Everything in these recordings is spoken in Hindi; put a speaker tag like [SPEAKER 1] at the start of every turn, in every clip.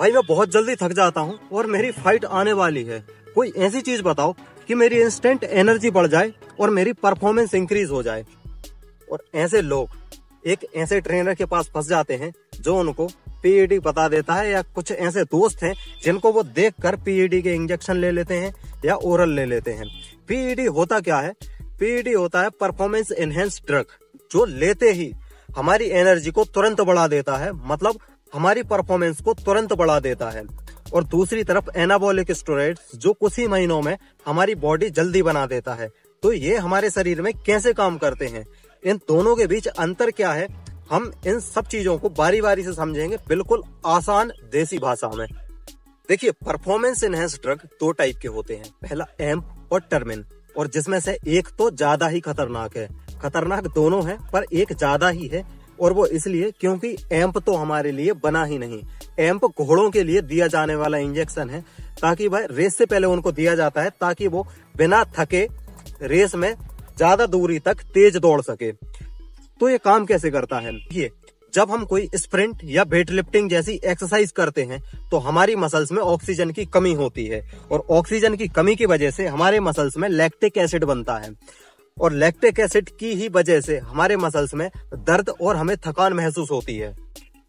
[SPEAKER 1] भाई मैं बहुत जल्दी थक जाता हूँ और मेरी फाइट आने वाली है। कोई ऐसी चीज बताओ कि मेरी इंस्टेंट एनर्जी बढ़ जाए और मेरी परफॉर्मेंस इंक्रीज हो जाए। और ऐसे लोग एक ऐसे ट्रेनर के पास फंस जाते हैं जो उनको पीईडी बता देता है, या कुछ ऐसे दोस्त हैं जिनको वो देखकर पीईडी के इंजेक्शन ले लेते हैं या ओरल ले लेते हैं। पीईडी होता क्या है? पीईडी होता है परफॉर्मेंस एनहेंस ड्रग, जो लेते ही हमारी एनर्जी को तुरंत बढ़ा देता है, मतलब हमारी परफॉर्मेंस को तुरंत बढ़ा देता है। और दूसरी तरफ एनाबॉलिक स्टेरॉइड्स, जो कुछ ही महीनों में हमारी बॉडी जल्दी बना देता है। तो ये हमारे शरीर में कैसे काम करते हैं, इन दोनों के बीच अंतर क्या है, हम इन सब चीजों को बारी बारी से समझेंगे, बिल्कुल आसान देसी भाषा में। देखिए, परफॉर्मेंस एनहेंस ड्रग दो टाइप के होते हैं, पहला एम्प और टर्मिन। और जिसमें से एक तो ज्यादा ही खतरनाक है। खतरनाक दोनों है पर एक ज्यादा ही है, और वो इसलिए क्योंकि एम्प तो हमारे लिए बना ही नहीं। एम्प घोड़ों के लिए दिया जाने वाला इंजेक्शन है, ताकि भाई रेस से पहले उनको दिया जाता है ताकि वो बिना थके रेस में ज्यादा दूरी तक तेज दौड़ सके। तो ये काम कैसे करता है? ये जब हम कोई स्प्रिंट या वेट लिफ्टिंग जैसी एक्सरसाइज करते हैं तो हमारी मसल्स में ऑक्सीजन की कमी होती है, और ऑक्सीजन की कमी की वजह से हमारे मसल्स में लैक्टिक एसिड बनता है, और लैक्टिक एसिड की ही वजह से हमारे मसल्स में दर्द और हमें थकान महसूस होती है।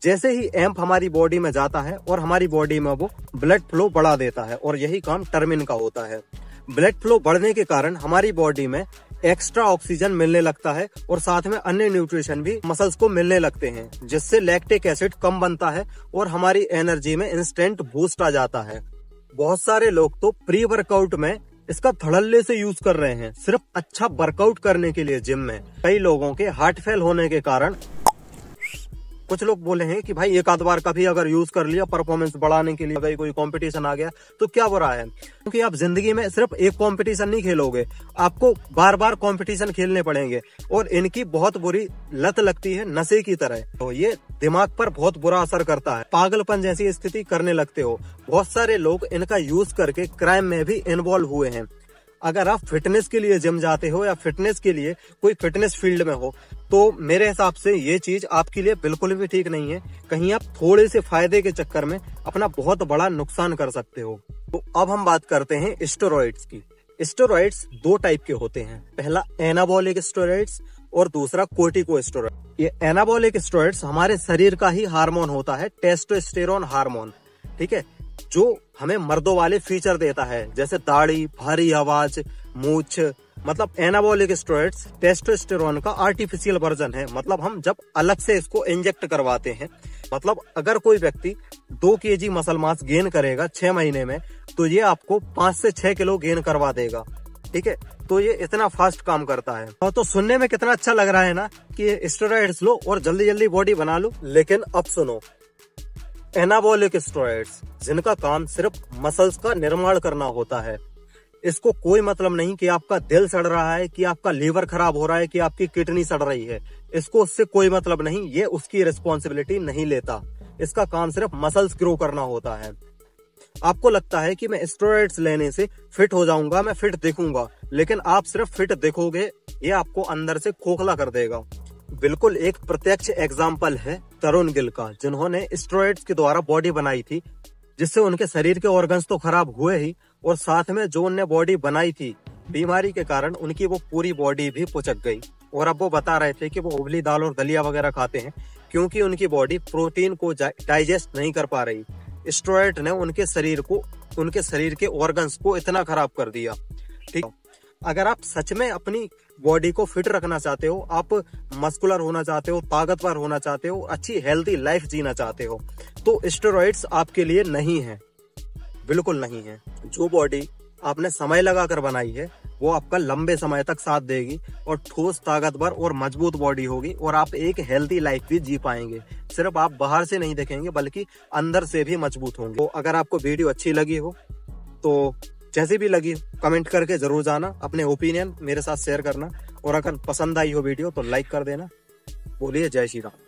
[SPEAKER 1] जैसे ही एम्प हमारी बॉडी में जाता है और हमारी बॉडी में वो ब्लड फ्लो बढ़ा देता है, और यही काम टर्मिन का होता है। ब्लड फ्लो बढ़ने के कारण हमारी बॉडी में एक्स्ट्रा ऑक्सीजन मिलने लगता है, और साथ में अन्य न्यूट्रिशन भी मसल्स को मिलने लगते हैं, जिससे लैक्टिक एसिड कम बनता है और हमारी एनर्जी में इंस्टेंट बूस्ट आ जाता है। बहुत सारे लोग तो प्री वर्कआउट में इसका धड़ल्ले से यूज कर रहे हैं, सिर्फ अच्छा वर्कआउट करने के लिए जिम में। कई लोगों के हार्ट फेल होने के कारण कुछ लोग बोले हैं कि भाई एक आध बार का भी अगर यूज कर लिया परफॉर्मेंस बढ़ाने के लिए, अगर कोई कंपटीशन आ गया तो क्या बुरा है। क्योंकि आप जिंदगी में सिर्फ एक कंपटीशन नहीं खेलोगे, आपको बार बार कंपटीशन खेलने पड़ेंगे, और इनकी बहुत बुरी लत लगती है नशे की तरह। तो ये दिमाग पर बहुत बुरा असर करता है, पागलपन जैसी स्थिति करने लगते हो। बहुत सारे लोग इनका यूज करके क्राइम में भी इन्वॉल्व हुए हैं। अगर आप फिटनेस के लिए जिम जाते हो या फिटनेस के लिए कोई फिटनेस फील्ड में हो, तो मेरे हिसाब से ये चीज आपके लिए बिल्कुल भी ठीक नहीं है। कहीं आप थोड़े से फायदे के चक्कर में अपना बहुत बड़ा नुकसान कर सकते हो। तो अब हम बात करते हैं स्टेरॉइड्स की। स्टेरॉइड्स दो टाइप के होते हैं, पहला एनाबॉलिक स्टेरॉइड्स और दूसरा कोर्टिकोस्टेरॉइड। ये एनाबॉलिक स्टेरॉइड्स हमारे शरीर का ही हार्मोन होता है, टेस्टोस्टेरोन हार्मोन, ठीक है, जो हमें मर्दों वाले फीचर देता है, जैसे दाढ़ी, भारी आवाज, मूछ। मतलब एनाबॉलिक स्टेरॉइड्स टेस्टोस्टेरोन का आर्टिफिशियल वर्जन है, मतलब हम जब अलग से इसको इंजेक्ट करवाते हैं। मतलब अगर कोई व्यक्ति 2 kg मसल मास गेन करेगा 6 महीने में, तो ये आपको 5 से 6 किलो गेन करवा देगा, ठीक है। तो ये इतना फास्ट काम करता है। और तो सुनने में कितना अच्छा लग रहा है ना कि स्टेरॉइड्स लो और जल्दी जल्दी बॉडी बना लो। लेकिन अब सुनो, एनाबॉलिक स्टेरॉइड्स जिनका काम सिर्फ मसल्स का निर्माण करना होता है, इसको कोई मतलब नहीं कि आपका दिल सड़ रहा है, कि आपका लीवर खराब हो रहा है, कि आपकी किडनी सड़ रही है। इसको उससे कोई मतलब नहीं, ये उसकी रिस्पॉन्सिबिलिटी नहीं लेता। इसका काम सिर्फ मसल्स ग्रो करना होता है। आपको लगता है कि मैं स्टेरॉइड्स लेने से फिट हो जाऊंगा, मैं फिट दिखूंगा, लेकिन आप सिर्फ फिट दिखोगे, ये आपको अंदर से खोखला कर देगा। बिल्कुल एक प्रत्यक्ष एग्जाम्पल है तरुण गिल का, जिन्होंने स्टेरॉइड्स के द्वारा बॉडी बनाई थी, जिससे उनके शरीर के ऑर्गन्स तो खराब हुए ही, और साथ में जो उनने बॉडी बनाई थी, बीमारी के कारण उनकी वो पूरी बॉडी भी पुचक गई। और अब वो बता रहे थे कि वो उबली दाल और दलिया वगैरह खाते हैं क्योंकि उनकी बॉडी प्रोटीन को डाइजेस्ट नहीं कर पा रही। स्टेरॉइड ने उनके शरीर के ऑर्गन्स को इतना खराब कर दिया, ठीक। अगर आप सच में अपनी बॉडी को फिट रखना चाहते हो, आप मस्कुलर होना चाहते हो, ताकतवर होना चाहते हो, अच्छी हेल्दी लाइफ जीना चाहते हो, तो स्टेरॉइड्स आपके लिए नहीं है, बिल्कुल नहीं है। जो बॉडी आपने समय लगाकर बनाई है वो आपका लंबे समय तक साथ देगी, और ठोस, ताकतवर और मजबूत बॉडी होगी, और आप एक हेल्दी लाइफ भी जी पाएंगे। सिर्फ आप बाहर से नहीं दिखेंगे बल्कि अंदर से भी मजबूत होंगे। तो अगर आपको वीडियो अच्छी लगी हो, तो जैसी भी लगी कमेंट करके जरूर जाना, अपने ओपिनियन मेरे साथ शेयर करना, और अगर पसंद आई हो वीडियो तो लाइक कर देना। बोलिए जय श्री राम।